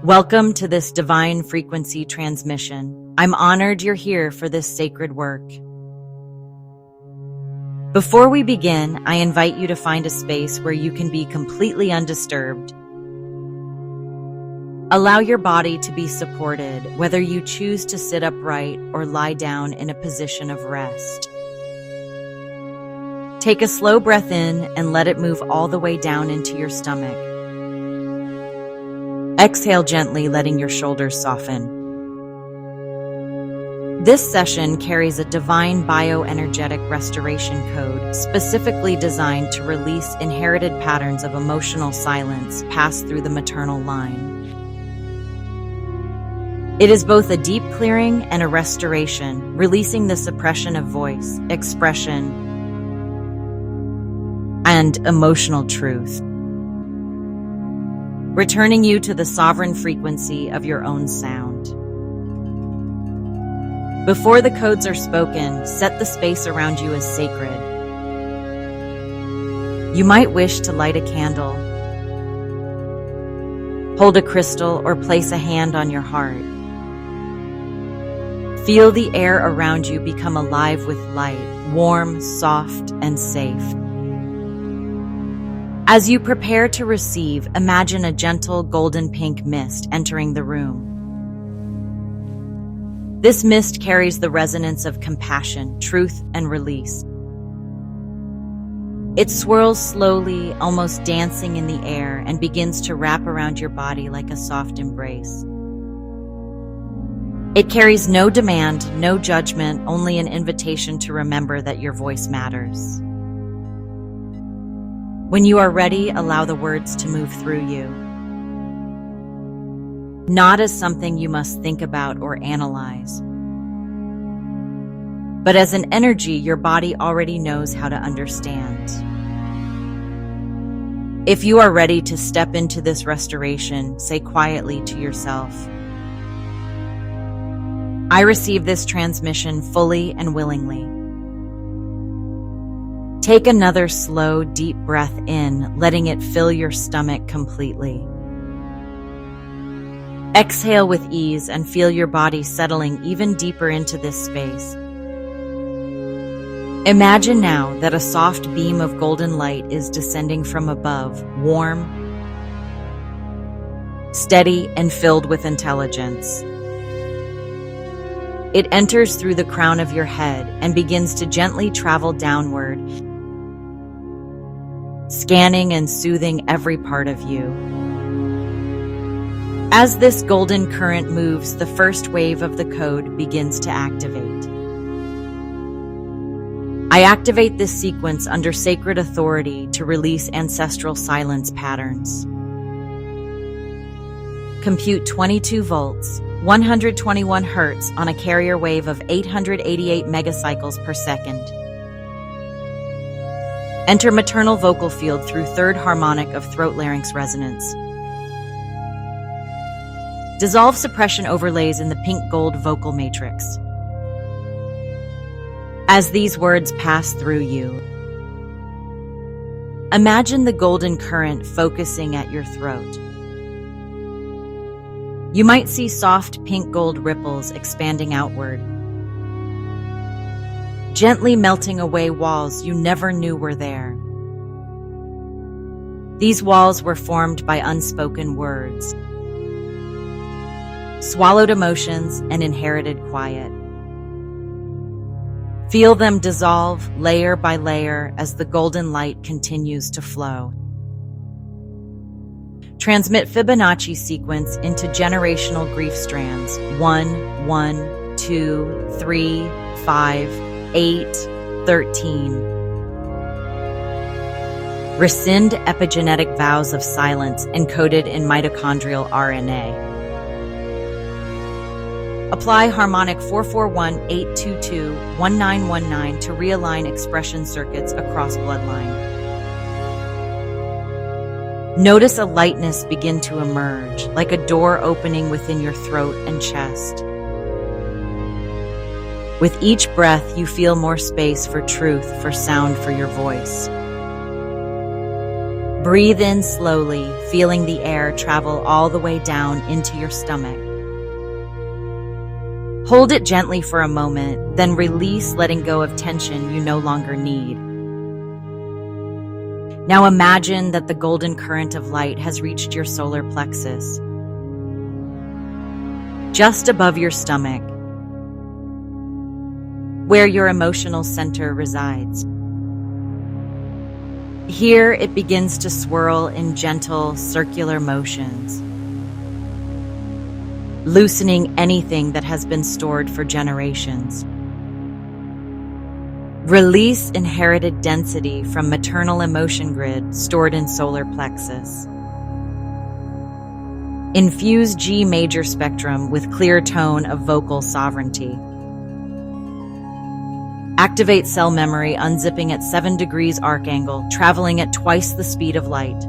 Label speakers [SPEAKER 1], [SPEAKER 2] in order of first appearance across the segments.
[SPEAKER 1] Welcome to this divine frequency transmission. I'm honored you're here for this sacred work. Before we begin, I invite you to find a space where you can be completely undisturbed. Allow your body to be supported, whether you choose to sit upright or lie down in a position of rest. Take a slow breath in and let it move all the way down into your stomach. Exhale gently, letting your shoulders soften. This session carries a divine bioenergetic restoration code specifically designed to release inherited patterns of emotional silence passed through the maternal line. It is both a deep clearing and a restoration, releasing the suppression of voice, expression, and emotional truth, returning you to the sovereign frequency of your own sound. Before the codes are spoken, set the space around you as sacred. You might wish to light a candle, hold a crystal, or place a hand on your heart. Feel the air around you become alive with light, warm, soft, and safe. As you prepare to receive, imagine a gentle golden pink mist entering the room. This mist carries the resonance of compassion, truth, and release. It swirls slowly, almost dancing in the air, and begins to wrap around your body like a soft embrace. It carries no demand, no judgment, only an invitation to remember that your voice matters. When you are ready, allow the words to move through you. Not as something you must think about or analyze, but as an energy your body already knows how to understand. If you are ready to step into this restoration, say quietly to yourself, I receive this transmission fully and willingly. Take another slow, deep breath in, letting it fill your stomach completely. Exhale with ease and feel your body settling even deeper into this space. Imagine now that a soft beam of golden light is descending from above, warm, steady, and filled with intelligence. It enters through the crown of your head and begins to gently travel downward, scanning and soothing every part of you. As this golden current moves, the first wave of the code begins to activate. I activate this sequence under sacred authority to release ancestral silence patterns. Compute 22 volts, 121 hertz on a carrier wave of 888 megacycles per second. Enter maternal vocal field through third harmonic of throat larynx resonance. Dissolve suppression overlays in the pink gold vocal matrix. As these words pass through you, imagine the golden current focusing at your throat. You might see soft pink gold ripples expanding outward, gently melting away walls you never knew were there. These walls were formed by unspoken words, swallowed emotions, and inherited quiet. Feel them dissolve layer by layer as the golden light continues to flow. Transmit Fibonacci sequence into generational grief strands 1, 1, 2, 3, 5, 8, 13. Rescind epigenetic vows of silence encoded in mitochondrial RNA. Apply harmonic 441-822-1919 to realign expression circuits across bloodline. Notice a lightness begin to emerge, like a door opening within your throat and chest. With each breath, you feel more space for truth, for sound, for your voice. Breathe in slowly, feeling the air travel all the way down into your stomach. Hold it gently for a moment, then release, letting go of tension you no longer need. Now imagine that the golden current of light has reached your solar plexus, just above your stomach, where your emotional center resides. Here it begins to swirl in gentle, circular motions, loosening anything that has been stored for generations. Release inherited density from maternal emotion grid stored in solar plexus. Infuse G major spectrum with clear tone of vocal sovereignty. Activate cell memory, unzipping at 7 degrees arc angle, traveling at twice the speed of light.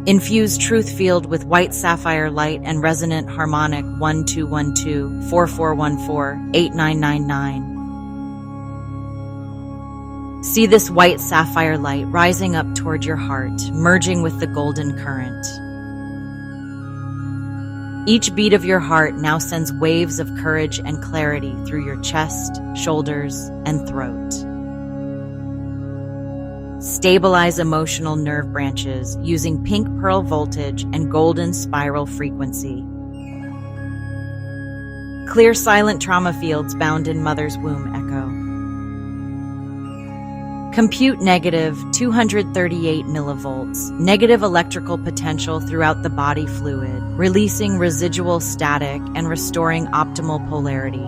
[SPEAKER 1] Infuse truth field with white sapphire light and resonant harmonic 1212 4414 8999. See this white sapphire light rising up toward your heart, merging with the golden current. Each beat of your heart now sends waves of courage and clarity through your chest, shoulders, and throat. Stabilize emotional nerve branches using pink pearl voltage and golden spiral frequency. Clear silent trauma fields bound in mother's womb echo. Compute negative 238 millivolts, negative electrical potential throughout the body fluid, releasing residual static and restoring optimal polarity.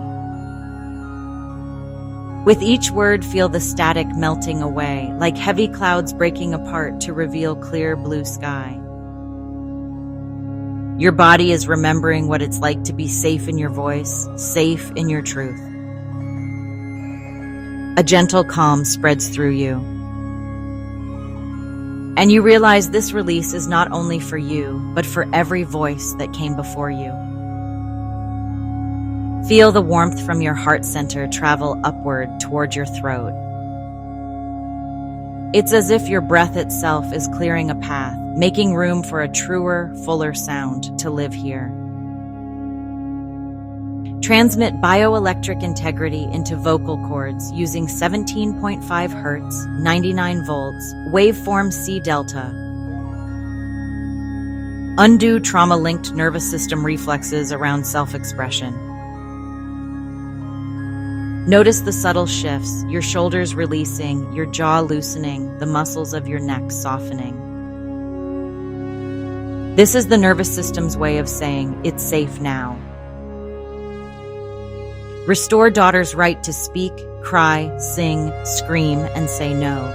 [SPEAKER 1] With each word, feel the static melting away, like heavy clouds breaking apart to reveal clear blue sky. Your body is remembering what it's like to be safe in your voice, safe in your truth. A gentle calm spreads through you. And you realize this release is not only for you, but for every voice that came before you. Feel the warmth from your heart center travel upward toward your throat. It's as if your breath itself is clearing a path, making room for a truer, fuller sound to live here. Transmit bioelectric integrity into vocal cords using 17.5 Hz, 99 volts, waveform C delta. Undo trauma-linked nervous system reflexes around self-expression. Notice the subtle shifts, your shoulders releasing, your jaw loosening, the muscles of your neck softening. This is the nervous system's way of saying, it's safe now. Restore daughter's right to speak, cry, sing, scream, and say no.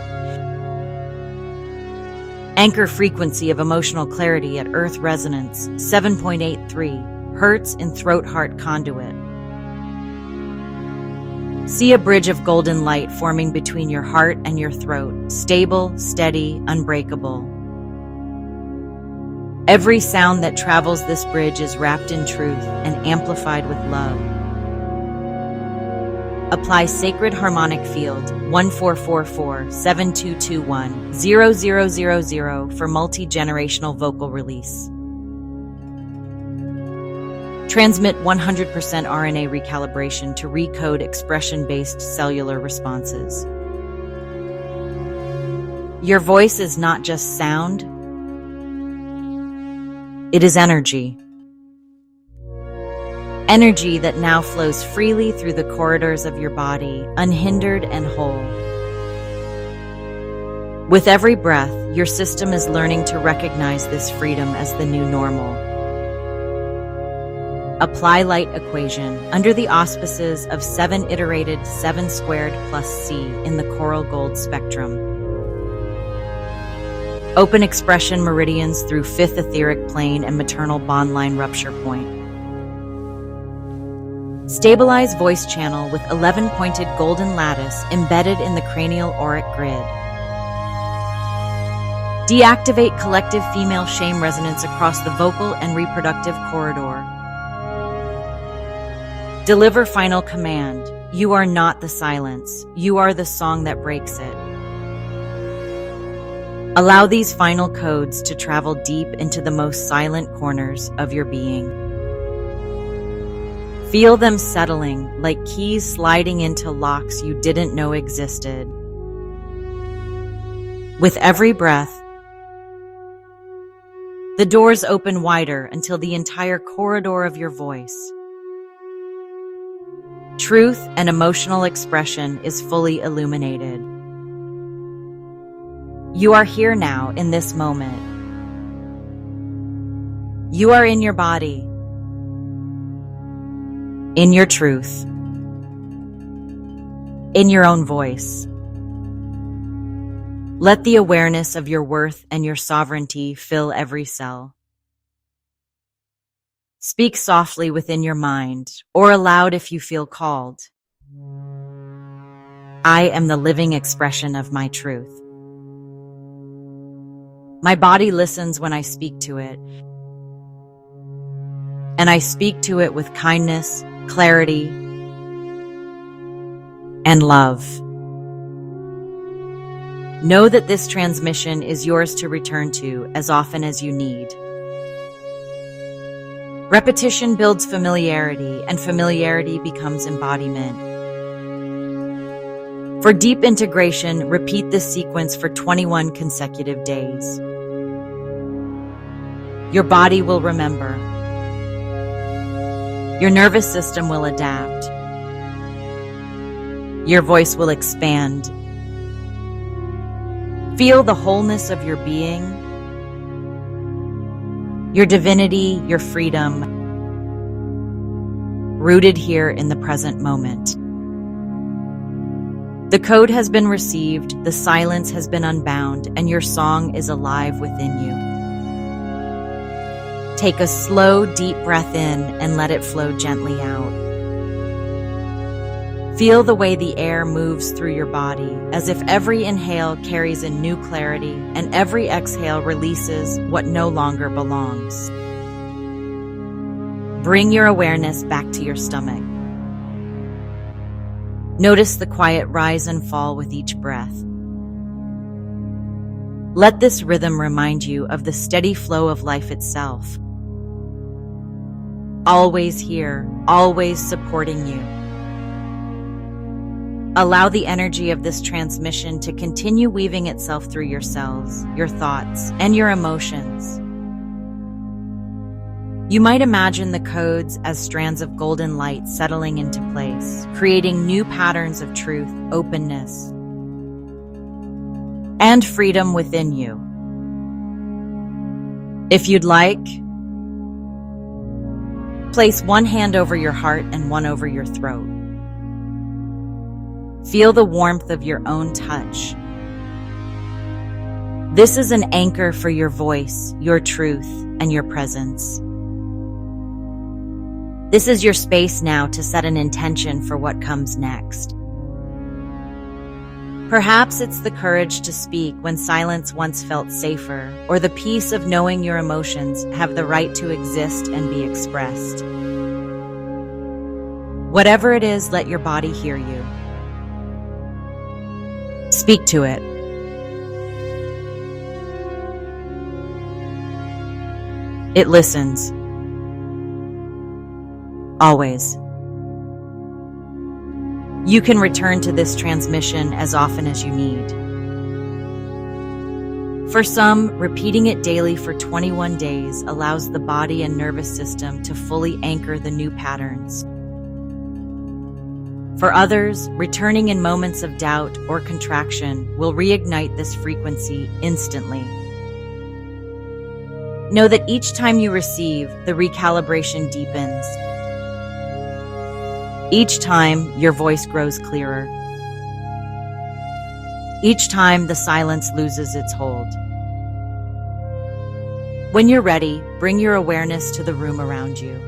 [SPEAKER 1] Anchor frequency of emotional clarity at earth resonance, 7.83 Hz in throat-heart conduit. See a bridge of golden light forming between your heart and your throat, stable, steady, unbreakable. Every sound that travels this bridge is wrapped in truth and amplified with love. Apply sacred harmonic field 1444-7221-0000 for multi-generational vocal release. Transmit 100% RNA recalibration to recode expression-based cellular responses. Your voice is not just sound, it is energy. Energy that now flows freely through the corridors of your body, unhindered and whole. With every breath, your system is learning to recognize this freedom as the new normal. Apply light equation under the auspices of 7 iterated 7 squared plus C in the coral gold spectrum. Open expression meridians through 5th etheric plane and maternal bond line rupture point. Stabilize voice channel with 11-pointed golden lattice embedded in the cranial auric grid. Deactivate collective female shame resonance across the vocal and reproductive corridor. Deliver final command. You are not the silence. You are the song that breaks it. Allow these final codes to travel deep into the most silent corners of your being. Feel them settling like keys sliding into locks you didn't know existed. With every breath, the doors open wider until the entire corridor of your voice, truth and emotional expression is fully illuminated. You are here now in this moment. You are in your body, in your truth, in your own voice. Let the awareness of your worth and your sovereignty fill every cell. Speak softly within your mind, or aloud if you feel called. I am the living expression of my truth. My body listens when I speak to it, and I speak to it with kindness, clarity, and love. Know that this transmission is yours to return to as often as you need. Repetition builds familiarity, and familiarity becomes embodiment. For deep integration, repeat this sequence for 21 consecutive days. Your body will remember. Your nervous system will adapt. Your voice will expand. Feel the wholeness of your being, your divinity, your freedom, rooted here in the present moment. The code has been received, the silence has been unbound, and your song is alive within you. Take a slow, deep breath in and let it flow gently out. Feel the way the air moves through your body, as if every inhale carries a new clarity and every exhale releases what no longer belongs. Bring your awareness back to your stomach. Notice the quiet rise and fall with each breath. Let this rhythm remind you of the steady flow of life itself. Always here, always supporting you. Allow the energy of this transmission to continue weaving itself through your cells, your thoughts, and your emotions. You might imagine the codes as strands of golden light settling into place, creating new patterns of truth, openness, and freedom within you. If you'd like, place one hand over your heart and one over your throat. Feel the warmth of your own touch. This is an anchor for your voice, your truth, and your presence. This is your space now to set an intention for what comes next. Perhaps it's the courage to speak when silence once felt safer, or the peace of knowing your emotions have the right to exist and be expressed. Whatever it is, let your body hear you. Speak to it. It listens. Always. You can return to this transmission as often as you need. For some, repeating it daily for 21 days allows the body and nervous system to fully anchor the new patterns. For others, returning in moments of doubt or contraction will reignite this frequency instantly. Know that each time you receive, the recalibration deepens. Each time, your voice grows clearer. Each time, the silence loses its hold. When you're ready, bring your awareness to the room around you.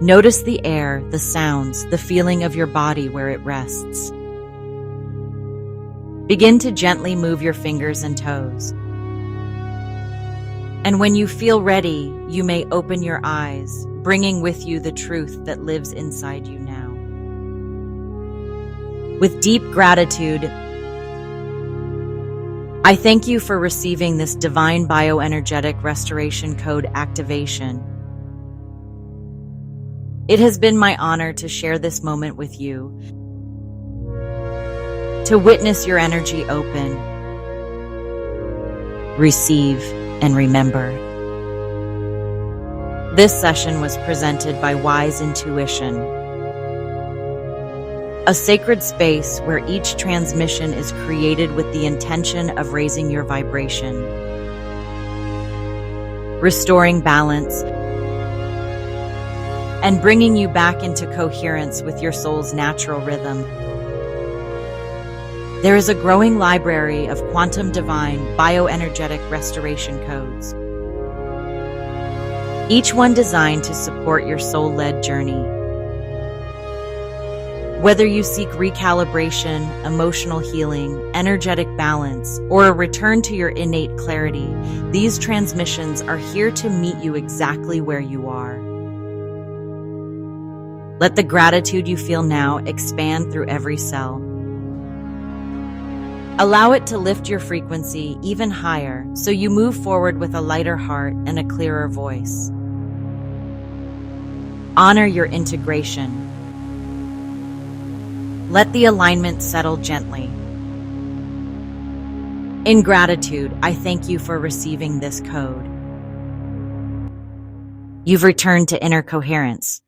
[SPEAKER 1] Notice the air, the sounds, the feeling of your body where it rests. Begin to gently move your fingers and toes. And when you feel ready, you may open your eyes, bringing with you the truth that lives inside you now. With deep gratitude, I thank you for receiving this divine bioenergetic restoration code activation. It has been my honor to share this moment with you, to witness your energy open, receive, and remember. This session was presented by Wise Intuition, a sacred space where each transmission is created with the intention of raising your vibration, restoring balance, and bringing you back into coherence with your soul's natural rhythm. There is a growing library of quantum divine bioenergetic restoration codes, each one designed to support your soul-led journey. Whether you seek recalibration, emotional healing, energetic balance, or a return to your innate clarity, these transmissions are here to meet you exactly where you are. Let the gratitude you feel now expand through every cell. Allow it to lift your frequency even higher so you move forward with a lighter heart and a clearer voice. Honor your integration. Let the alignment settle gently. In gratitude, I thank you for receiving this code. You've returned to inner coherence.